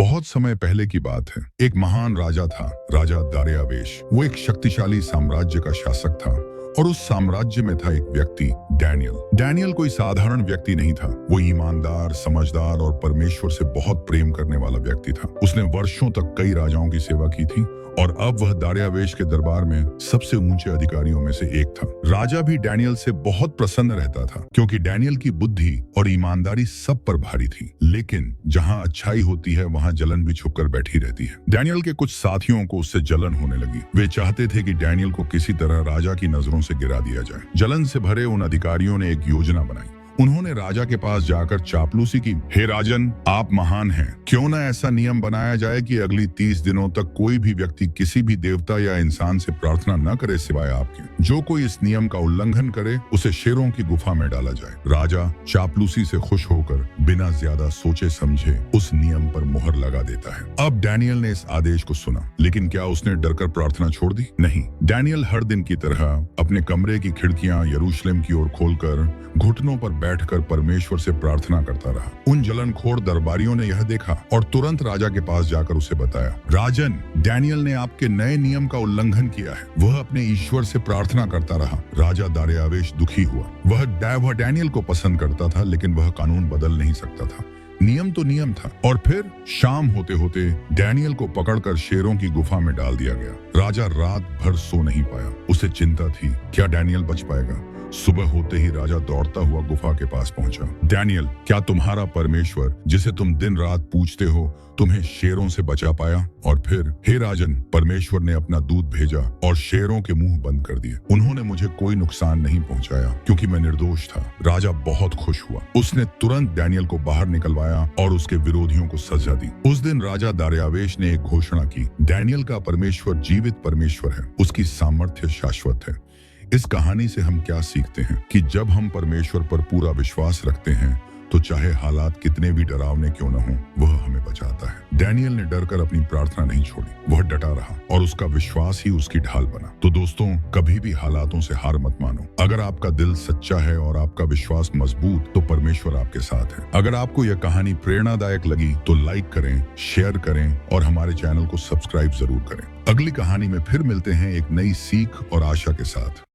बहुत समय पहले की बात है। एक महान राजा था, राजा दार्यावेश। वो एक शक्तिशाली साम्राज्य का शासक था और उस साम्राज्य में था एक व्यक्ति, डैनियल। डैनियल कोई साधारण व्यक्ति नहीं था। वो ईमानदार, समझदार और परमेश्वर से बहुत प्रेम करने वाला व्यक्ति था। उसने वर्षों तक कई राजाओं की सेवा की थी और अब वह दार्यावेश के दरबार में सबसे ऊंचे अधिकारियों में से एक था। राजा भी डैनियल से बहुत प्रसन्न रहता था क्योंकि डैनियल की बुद्धि और ईमानदारी सब पर भारी थी। लेकिन जहां अच्छाई होती है वहां जलन भी छुपकर बैठी रहती है। डैनियल के कुछ साथियों को उससे जलन होने लगी। वे चाहते थे कि डैनियल को किसी तरह राजा की नजरों से गिरा दिया जाए। जलन से भरे उन अधिकारियों ने एक योजना बनाई। उन्होंने राजा के पास जाकर चापलूसी की। हे राजन, आप महान हैं, क्यों ना ऐसा नियम बनाया जाए कि अगली 30 दिनों तक कोई भी व्यक्ति किसी भी देवता या इंसान से प्रार्थना न करे सिवाय आपके। जो कोई इस नियम का उल्लंघन करे उसे शेरों की गुफा में डाला जाए। राजा चापलूसी से खुश होकर बिना ज्यादा सोचे समझे उस नियम पर मुहर लगा देता है। अब डैनियल ने इस आदेश को सुना, लेकिन क्या उसने डरकर प्रार्थना छोड़ दी? नहीं। डैनियल हर दिन की तरह अपने कमरे की खिड़कियां यरूशलेम की ओर खोलकर घुटनों पर बैठकर परमेश्वर से प्रार्थना करता रहा। उन जलनखोर दरबारियों ने यह देखा और तुरंत राजा के पास जाकर उसे बताया, राजन, डैनियल ने आपके नए नियम का उल्लंघन किया है। वह अपने ईश्वर से प्रार्थना करता रहा। राजा दार्यावेश दुखी हुआ। वह डैनियल को पसंद करता था, लेकिन वह कानून बदल नहीं सकता था। नियम तो नियम था। और फिर शाम होते होते डैनियल को पकड़कर शेरों की गुफा में डाल दिया गया। राजा रात भर सो नहीं पाया। उसे चिंता थी, क्या डैनियल बच पाएगा? सुबह होते ही राजा दौड़ता हुआ गुफा के पास पहुंचा। डैनियल, क्या तुम्हारा परमेश्वर, जिसे तुम दिन रात पूजते हो, तुम्हें शेरों से बचा पाया? और फिर, हे राजन, परमेश्वर ने अपना दूत भेजा और शेरों के मुंह बंद कर दिए। उन्होंने मुझे कोई नुकसान नहीं पहुंचाया क्योंकि मैं निर्दोष था। राजा बहुत खुश हुआ। उसने तुरंत डैनियल को बाहर निकलवाया और उसके विरोधियों को सजा दी। उस दिन राजा दार्यावेश ने एक घोषणा की, डैनियल का परमेश्वर जीवित परमेश्वर है, उसकी सामर्थ्य शाश्वत है। इस कहानी से हम क्या सीखते हैं कि जब हम परमेश्वर पर पूरा विश्वास रखते हैं तो चाहे हालात कितने भी डरावने क्यों न हों, वह हमें बचाता है। डैनियल ने डरकर अपनी प्रार्थना नहीं छोड़ी। वह डटा रहा और उसका विश्वास ही उसकी ढाल बना। तो दोस्तों, कभी भी हालातों से हार मत मानो। अगर आपका दिल सच्चा है और आपका विश्वास मजबूत, तो परमेश्वर आपके साथ है। अगर आपको यह कहानी प्रेरणादायक लगी तो लाइक करें, शेयर करें और हमारे चैनल को सब्सक्राइब जरूर करें। अगली कहानी में फिर मिलते हैं एक नई सीख और आशा के साथ।